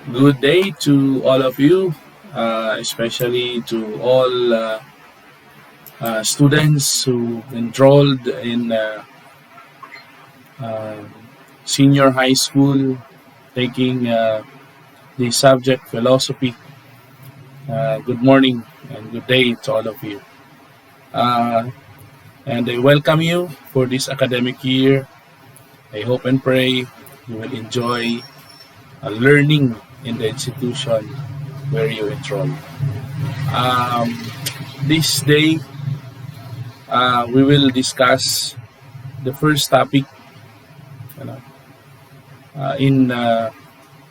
Good day to all of you, especially to all students who enrolled in uh, senior high school taking the subject philosophy. Good morning and good day to all of you. Uh, and I welcome you for this academic year. I hope and pray you will enjoy learning in the institution where you enroll. Um, this day, we will discuss the first topic you know, in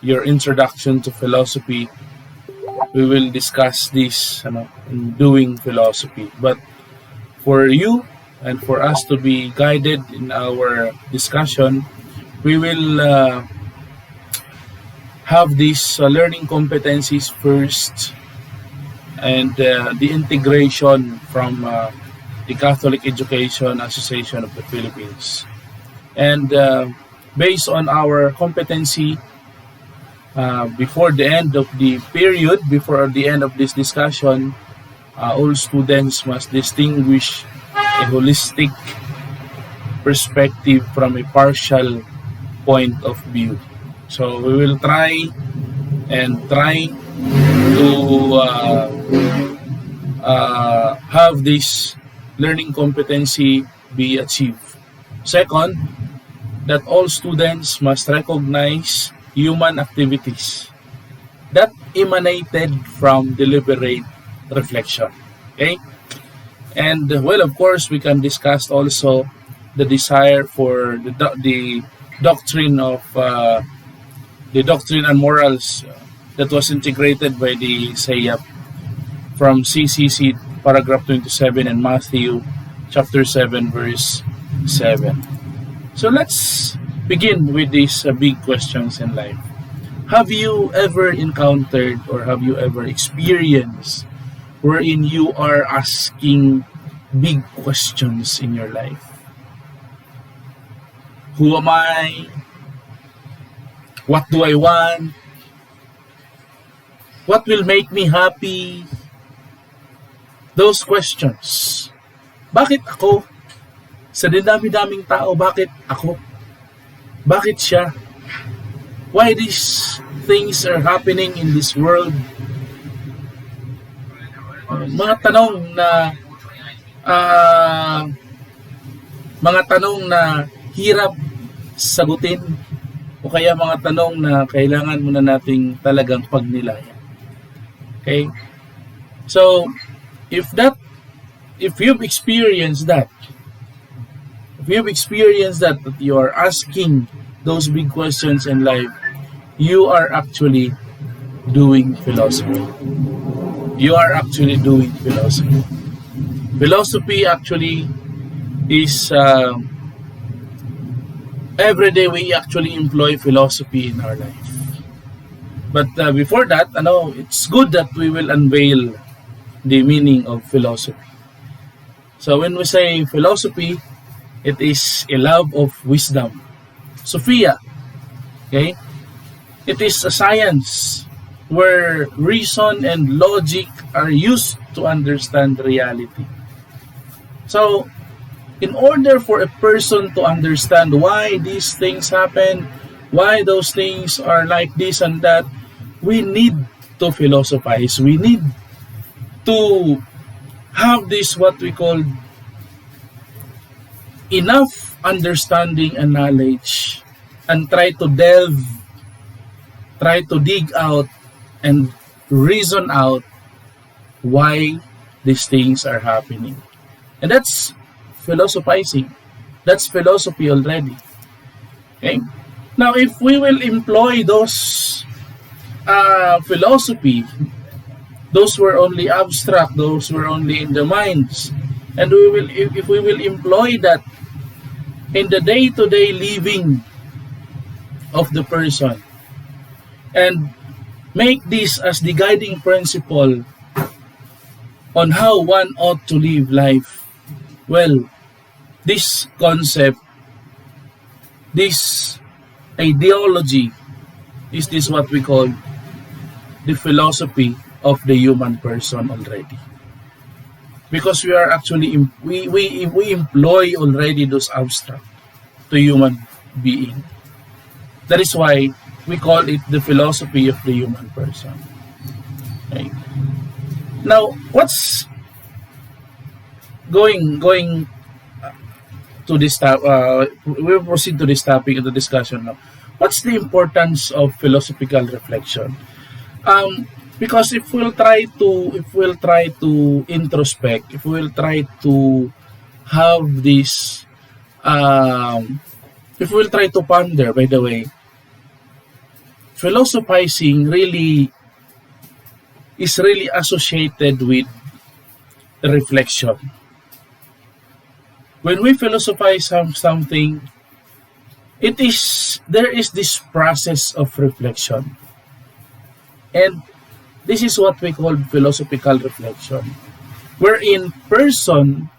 your introduction to philosophy. We will discuss this in doing philosophy. But for you and for us to be guided in our discussion, we will have these learning competencies first and the integration from the Catholic Education Association of the Philippines. And based on our competency, before the end of the period, before the end of this discussion, all students must distinguish a holistic perspective from a partial point of view. So we will try to have this learning competency be achieved. Second, that all students must recognize human activities that emanated from deliberate reflection. Okay? And well, of course, we can discuss also the desire for the doctrine of the doctrine and morals that was integrated by the SAYAP from CCC paragraph 27 and Matthew chapter 7 verse 7. So let's begin with these big questions in life. Have you ever encountered or have you ever experienced wherein you are asking big questions in your life? Who am I? What do I want? What will make me happy? Those questions. Bakit ako? Sa dinami-daming tao, bakit ako? Bakit siya? Why these things are happening in this world? Mga tanong na hirap sagutin o kaya mga tanong na kailangan muna nating talagang pagnilayan. Okay? So, if you've experienced that you are asking those big questions in life, you are actually doing philosophy. You are actually doing philosophy. Philosophy actually is every day we actually employ philosophy in our life. But before that, it's good that we will unveil the meaning of philosophy. So when we say philosophy, it is a love of wisdom. Sophia, okay? It is a science where reason and logic are used to understand reality. So, in order for a person to understand why these things happen, why those things are like this and that, we need to philosophize. We need to have this what we call enough understanding and knowledge and try to dig out and reason out why these things are happening. And that's philosophizing. That's philosophy already. Okay? Now, if we will employ those philosophy, those were only abstract, those were only in the minds, and if we will employ that in the day-to-day living of the person and make this as the guiding principle on how one ought to live life, well, this concept, this ideology, is this what we call the philosophy of the human person already. Because we are actually, we employ already those abstract to human being. That is why we call it the philosophy of the human person. Okay. Now, what's going to this we'll proceed to this topic of the discussion now. What's the importance of philosophical reflection? Because if we'll try to introspect, if we'll try to have this, if we'll try to ponder, by the way, philosophizing is really associated with reflection. When we philosophize something, there is this process of reflection. And this is what we call philosophical reflection, wherein person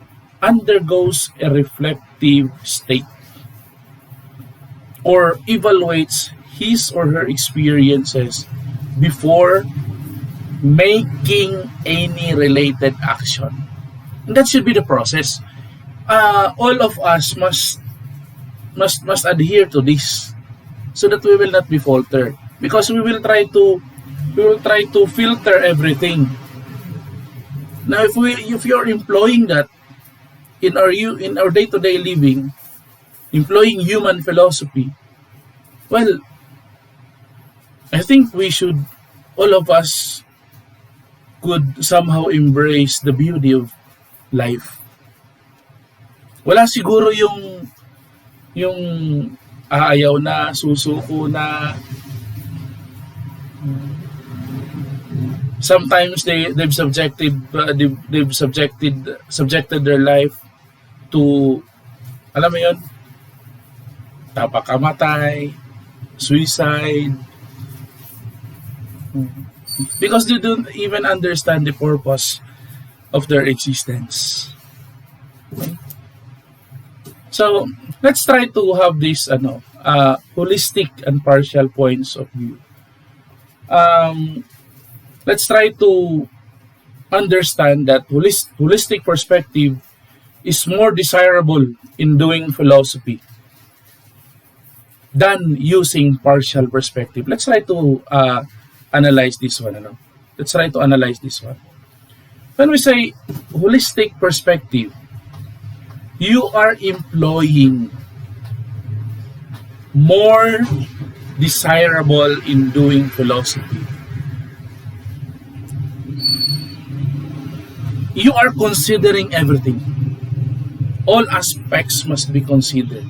undergoes a reflective state or evaluates his or her experiences before making any related action. And that should be the process. All of us must adhere to this so that we will not be faltered, because we will try to filter everything. Now, if you're employing that in our day-to-day living, employing human philosophy, well, I think all of us could somehow embrace the beauty of life. Wala siguro yung aayaw na, susuko na. Sometimes they've subjected their life to, alam mo yun, tapakamatay, suicide, because they don't even understand the purpose of their existence. Okay? So let's try to have this holistic and partial points of view. Let's try to understand that holistic perspective is more desirable in doing philosophy than using partial perspective. Let's try to analyze this one. Let's try to analyze this one. When we say holistic perspective, you are employing more desirable in doing philosophy. You are considering everything. All aspects must be considered,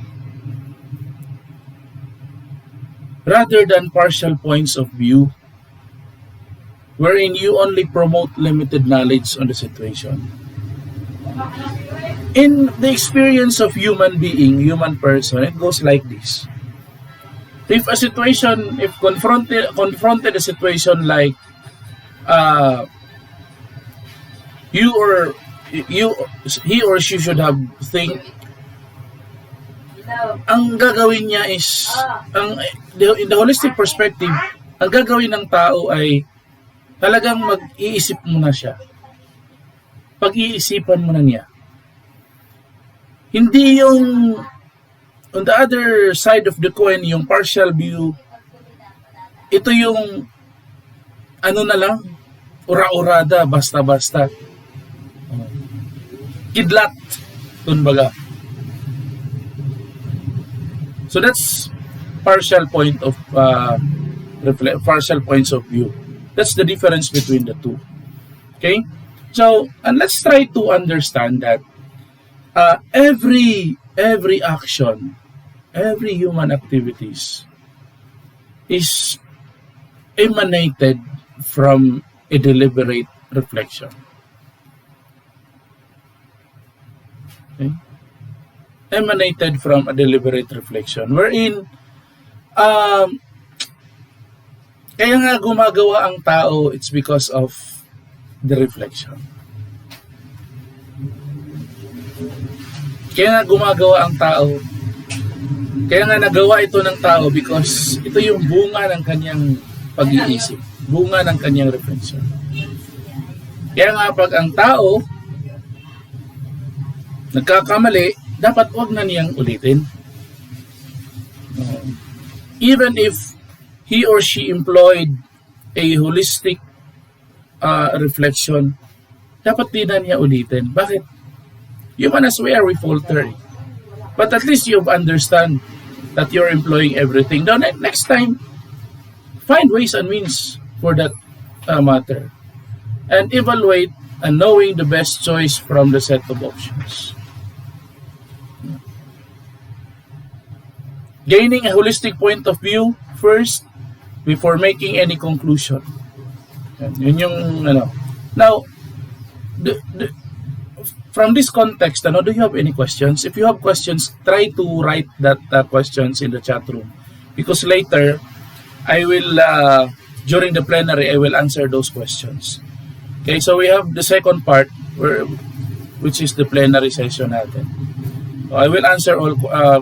rather than partial points of view, wherein you only promote limited knowledge on the situation. In the experience of human being, human person, it goes like this. If confronted a situation like he or she should have think, ang gagawin niya is, in the holistic perspective, ang gagawin ng tao ay talagang mag-iisip muna siya. Pag-iisipan muna niya. Hindi yung on the other side of the coin, yung partial view, ito yung na lang, ura-urada, basta-basta. Kidlat, kumbaga. So that's partial points of view. That's the difference between the two. Okay? So, and let's try to understand that every action, every human activities is emanated from a deliberate reflection. Okay? Emanated from a deliberate reflection, wherein kaya nga gumagawa ang tao, it's because of the reflection. Kaya nga gumagawa ang tao, kaya nga nagawa ito ng tao because ito yung bunga ng kanyang pag-iisip. Bunga ng kanyang refleksyon. Kaya nga pag ang tao nagkakamali, dapat wag na niyang ulitin. Even if he or she employed a holistic reflection, dapat di na niya ulitin. Bakit? Human as we are, we falter. But at least you understand that you're employing everything. Now, next time, find ways and means for that matter. And evaluate and knowing the best choice from the set of options. Gaining a holistic point of view first before making any conclusion. Yun yung ano. Now, from this context, do you have any questions? If you have questions, try to write that questions in the chat room. Because later, I will, during the plenary, I will answer those questions. Okay, so we have the second part, which is the plenary session natin. I will answer all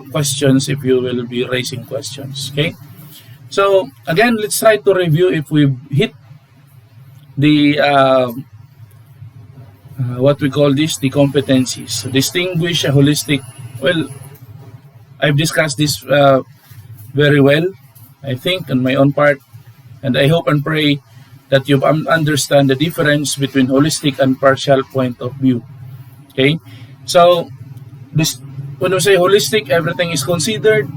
questions if you will be raising questions. Okay? So, again, let's try to review if we hit the, what we call this, the competencies. So, distinguish a holistic, well, I've discussed this very well, I think, on my own part, and I hope and pray that you understand the difference between holistic and partial point of view. Okay? So, this, when we say holistic, everything is considered.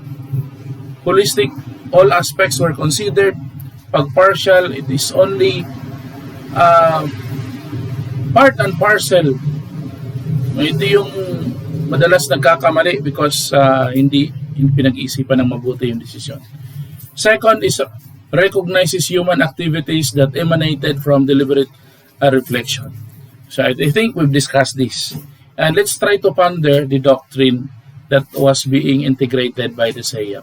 Holistic, all aspects were considered. Pag partial, it is only part and parcel. Ito yung madalas nagkakamali because hindi pinag-iisipan ng mabuti yung desisyon. Second is recognizes human activities that emanated from deliberate reflection. So I think we've discussed this. And let's try to ponder the doctrine that was being integrated by the SEA.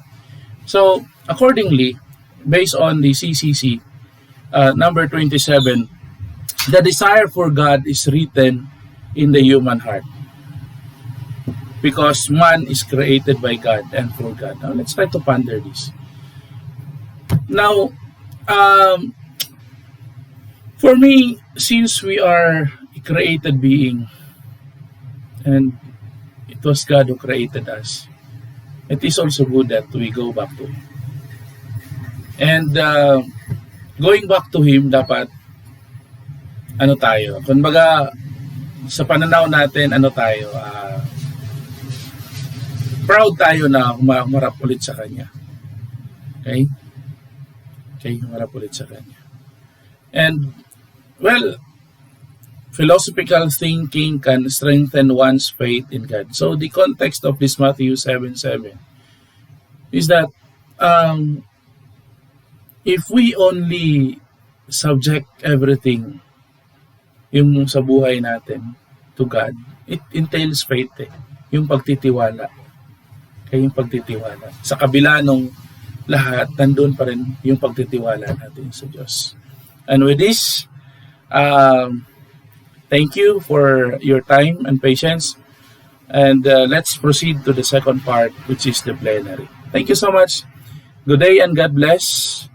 So, accordingly, based on the CCC, number 27, the desire for God is written in the human heart. Because man is created by God and for God. Now, let's try to ponder this. Now, for me, since we are a created being, and it was God who created us, it is also good that we go back to Him. And going back to Him, dapat, tayo? Kumbaga, sa pananaw natin, tayo? Proud tayo na humarap ulit sa Kanya. Okay? Okay, humarap ulit sa Kanya. And, well, philosophical thinking can strengthen one's faith in God. So the context of this Matthew 7:7 is that if we only subject everything yung sa buhay natin to God, it entails faith yung pagtitiwala. Kaya yung pagtitiwala. Sa kabila nung lahat, nandun pa rin yung pagtitiwala natin sa Diyos. And with this, thank you for your time and patience. And let's proceed to the second part, which is the plenary. Thank you so much. Good day and God bless.